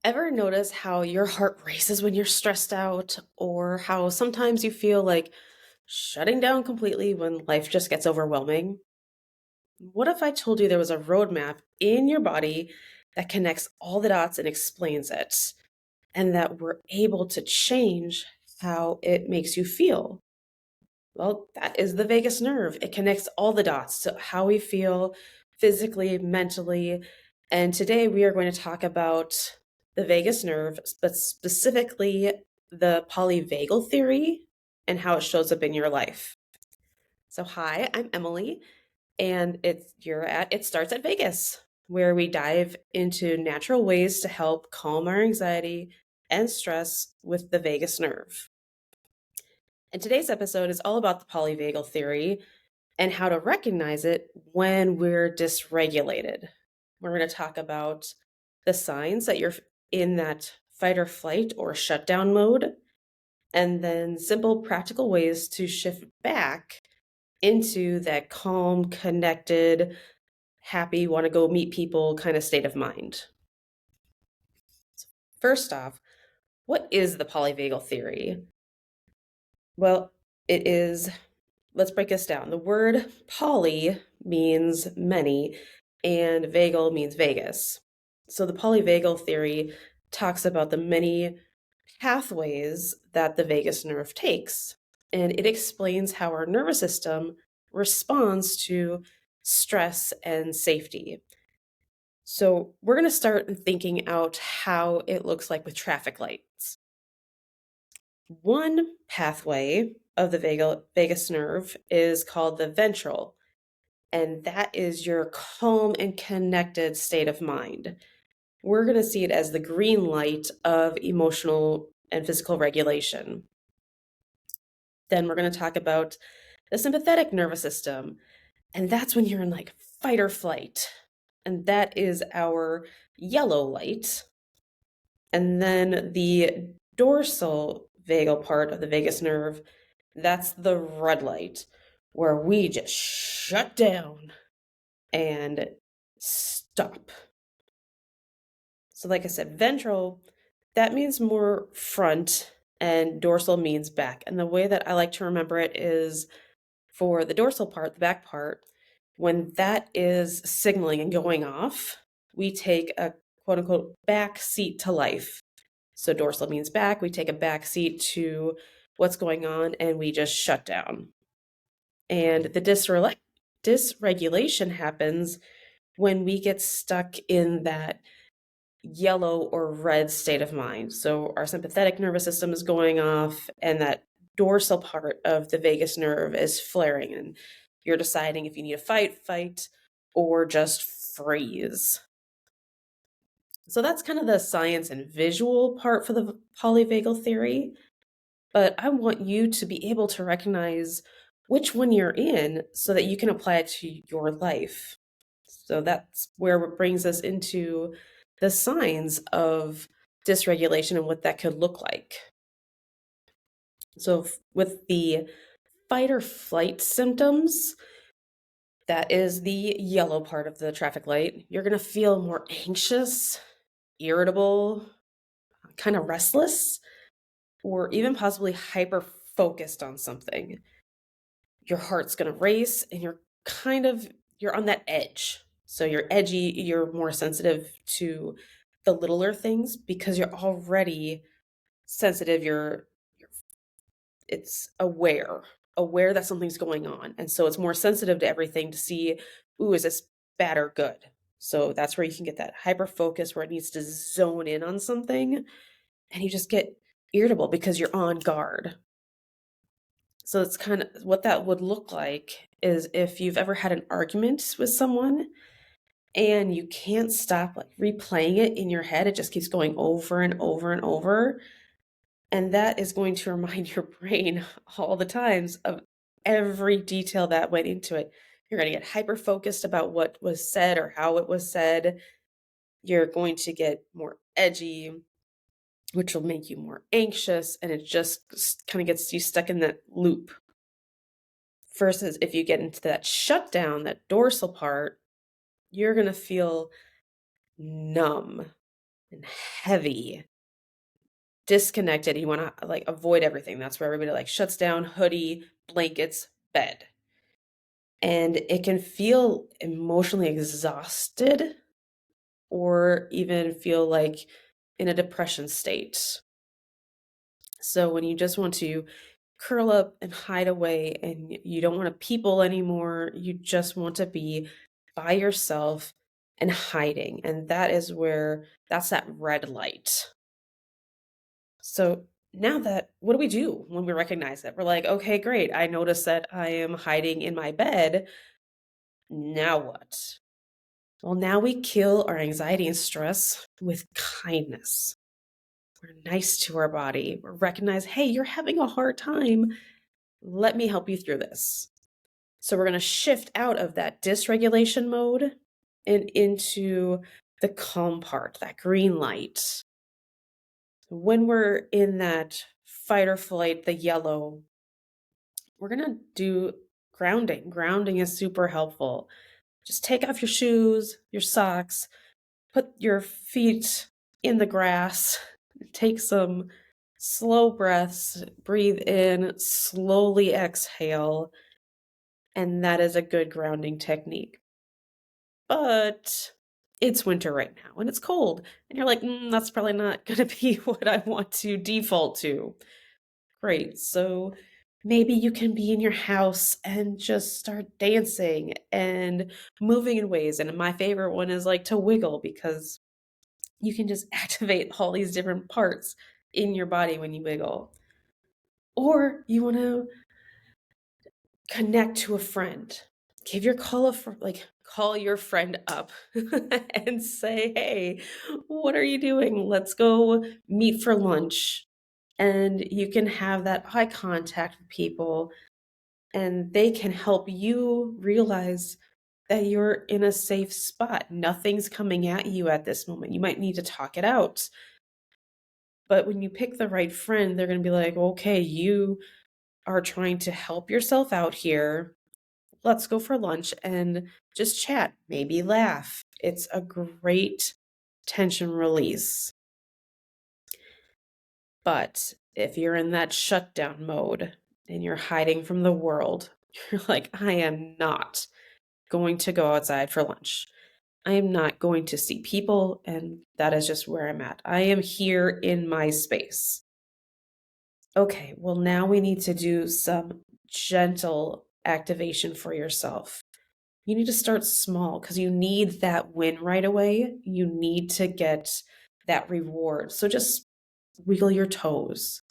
Ever notice how your heart races when you're stressed out, or how sometimes you feel like shutting down completely when life just gets overwhelming? What if I told you there was a roadmap in your body that connects all the dots and explains it, and that we're able to change how it makes you feel? Well, that is the vagus nerve. It connects all the dots to how we feel physically, mentally. And today we are going to talk about the vagus nerve, but specifically the polyvagal theory and how it shows up in your life. So, hi, I'm Emily, and it starts at Vegas, where we dive into natural ways to help calm our anxiety and stress with the vagus nerve. And today's episode is all about the polyvagal theory and how to recognize it when we're dysregulated. We're going to talk about the signs that you're in that fight or flight or shutdown mode, and then simple practical ways to shift back into that calm, connected, happy, want to go meet people kind of state of mind. First off, what is the polyvagal theory? Well, it is let's break this down. The word poly means many, and vagal means Vegas. So the polyvagal theory talks about the many pathways that the vagus nerve takes, and it explains how our nervous system responds to stress and safety. So we're going to start thinking out how it looks like with traffic lights. One pathway of the vagus nerve is called the ventral, and that is your calm and connected state of mind. We're going to see it as the green light of emotional and physical regulation. Then we're going to talk about the sympathetic nervous system, and that's when you're in like fight or flight, and that is our yellow light. And then the dorsal vagal part of the vagus nerve, that's the red light, where we just shut down and stop. So, like I said, ventral, that means more front, and dorsal means back. And the way that I like to remember it is for the dorsal part, the back part, when that is signaling and going off, we take a quote unquote back seat to life. So dorsal means back. We take a back seat to what's going on and we just shut down. And the dysregulation happens when we get stuck in that yellow or red state of mind. So our sympathetic nervous system is going off and that dorsal part of the vagus nerve is flaring, and you're deciding if you need to fight, or just freeze. So that's kind of the science and visual part for the polyvagal theory. But I want you to be able to recognize which one you're in so that you can apply it to your life. So that's where it brings us into the signs of dysregulation and what that could look like. So, with the fight or flight symptoms, that is the yellow part of the traffic light, you're going to feel more anxious, irritable, kind of restless, or even possibly hyper focused on something. Your heart's going to race and you're on that edge. So you're edgy, you're more sensitive to the littler things because you're already sensitive, you're it's aware that something's going on. And so it's more sensitive to everything to see, ooh, is this bad or good? So that's where you can get that hyper focus where it needs to zone in on something and you just get irritable because you're on guard. So it's kind of what that would look like is if you've ever had an argument with someone and you can't stop like replaying it in your head, it just keeps going over and over and over. And that is going to remind your brain all the times of every detail that went into it. You're going to get hyper focused about what was said or how it was said. You're going to get more edgy, which will make you more anxious. And it just kind of gets you stuck in that loop. Versus if you get into that shutdown, that dorsal part, you're going to feel numb. and heavy, disconnected. You want to like avoid everything. That's where everybody like shuts down, hoodie, blankets, bed. And it can feel emotionally exhausted or even feel like in a depression state. So when you just want to curl up and hide away and you don't want to people anymore, you just want to be by yourself and hiding. And that is where that's that red light. So now that, what do we do when we recognize it? We're like, okay, great. I notice that I am hiding in my bed. Now what? Well, now we kill our anxiety and stress with kindness. We're nice to our body. We recognize, hey, you're having a hard time. Let me help you through this. So we're going to shift out of that dysregulation mode and into the calm part, that green light. When we're in that fight or flight, the yellow, we're going to do grounding. Grounding is super helpful. Just take off your shoes, your socks, put your feet in the grass, take some slow breaths, breathe in, slowly exhale, and that is a good grounding technique. But it's winter right now and it's cold, and you're like, that's probably not going to be what I want to default to. Great. So maybe you can be in your house and just start dancing and moving in ways. And my favorite one is like to wiggle because you can just activate all these different parts in your body when you wiggle. Or you want to connect to a friend. Give your call your friend up and say, "Hey, what are you doing? Let's go meet for lunch." And you can have that eye contact with people and they can help you realize that you're in a safe spot. Nothing's coming at you at this moment. You might need to talk it out. But when you pick the right friend, they're going to be like, okay, you are trying to help yourself out here. Let's go for lunch and just chat, maybe laugh. It's a great tension release. But if you're in that shutdown mode and you're hiding from the world, you're like, I am not going to go outside for lunch. I am not going to see people, and that is just where I'm at. I am here in my space. Okay, well, now we need to do some gentle activation for yourself. You need to start small because you need that win right away. You need to get that reward. So just wiggle your toes,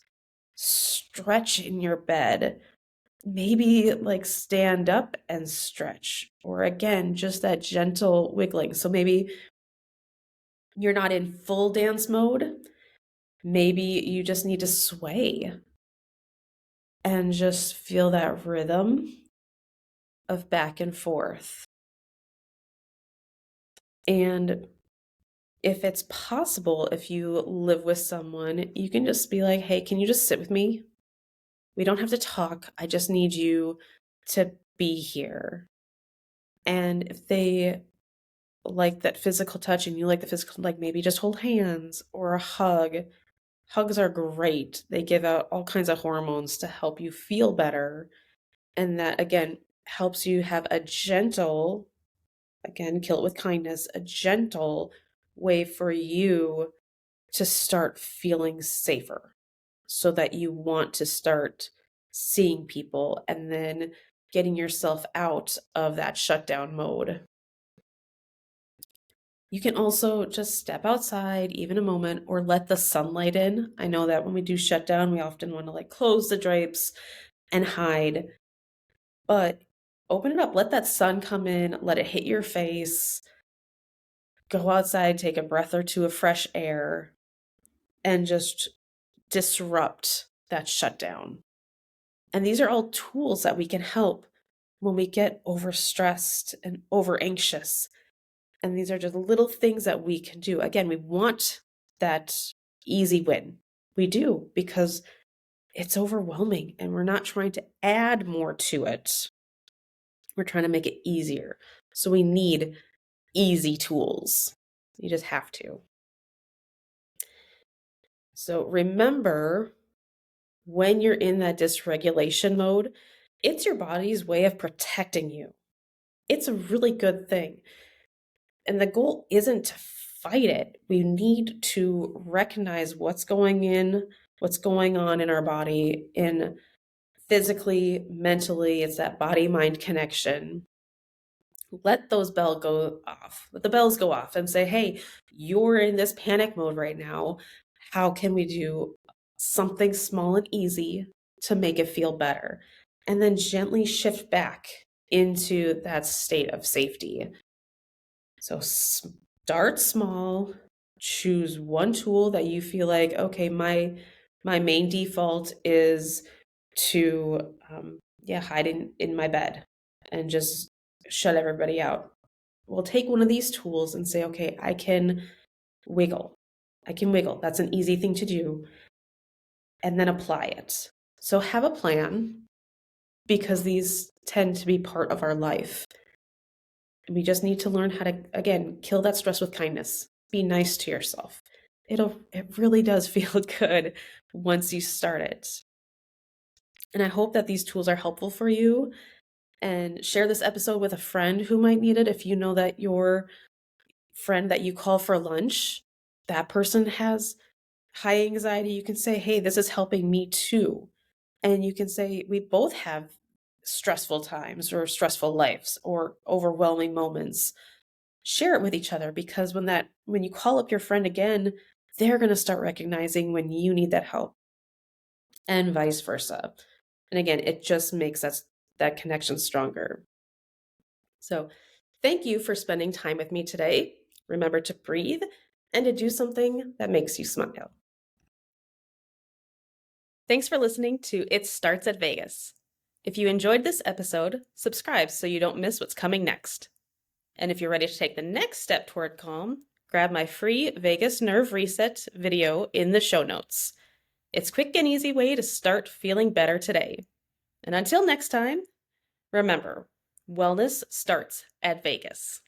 stretch in your bed, maybe like stand up and stretch, or again, just that gentle wiggling. So maybe you're not in full dance mode. Maybe you just need to sway and just feel that rhythm of back and forth. And if it's possible, if you live with someone, you can just be like, hey, can you just sit with me? We don't have to talk. I just need you to be here. And if they like that physical touch and you like the physical, like maybe just hold hands or a hug. Hugs are great. They give out all kinds of hormones to help you feel better. And that, again, helps you have a gentle, again, kill it with kindness, a gentle way for you to start feeling safer so that you want to start seeing people and then getting yourself out of that shutdown mode. You can also just step outside, even a moment, or let the sunlight in. I know that when we do shutdown, we often want to like close the drapes and hide, but open it up, let that sun come in, let it hit your face, go outside, take a breath or two of fresh air, and just disrupt that shutdown. And these are all tools that we can help when we get overstressed and over anxious. And these are just little things that we can do. Again, we want that easy win. We do because it's overwhelming and we're not trying to add more to it. We're trying to make it easier. So we need easy tools. You just have to. So remember, when you're in that dysregulation mode, it's your body's way of protecting you. It's a really good thing. And the goal isn't to fight it. We need to recognize what's going on in our body, in physically, mentally. It's that body mind connection. Let those bell go off. Let the bells go off and say, hey, you're in this panic mode right now. How can we do something small and easy to make it feel better? And then gently shift back into that state of safety. So start small, choose one tool that you feel like, okay, my main default is to hide in my bed and just shut everybody out. We'll take one of these tools and say, okay, I can wiggle. I can wiggle. That's an easy thing to do. And then apply it. So have a plan, because these tend to be part of our life. We just need to learn how to, again, kill that stress with kindness. Be nice to yourself. It really does feel good once you start it. And I hope that these tools are helpful for you. And share this episode with a friend who might need it. If you know that your friend that you call for lunch, that person has high anxiety, you can say, hey, this is helping me too. And you can say, we both have stressful times or stressful lives or overwhelming moments. Share it with each other, because when you call up your friend again, they're going to start recognizing when you need that help, and vice versa. And again, it just makes that connection stronger. So thank you for spending time with me today. Remember to breathe and to do something that makes you smile. Thanks for listening to It Starts at Vegas. If you enjoyed this episode, subscribe so you don't miss what's coming next. And if you're ready to take the next step toward calm, grab my free Vegas Nerve Reset video in the show notes. It's a quick and easy way to start feeling better today. And until next time, remember, wellness starts at Vegas.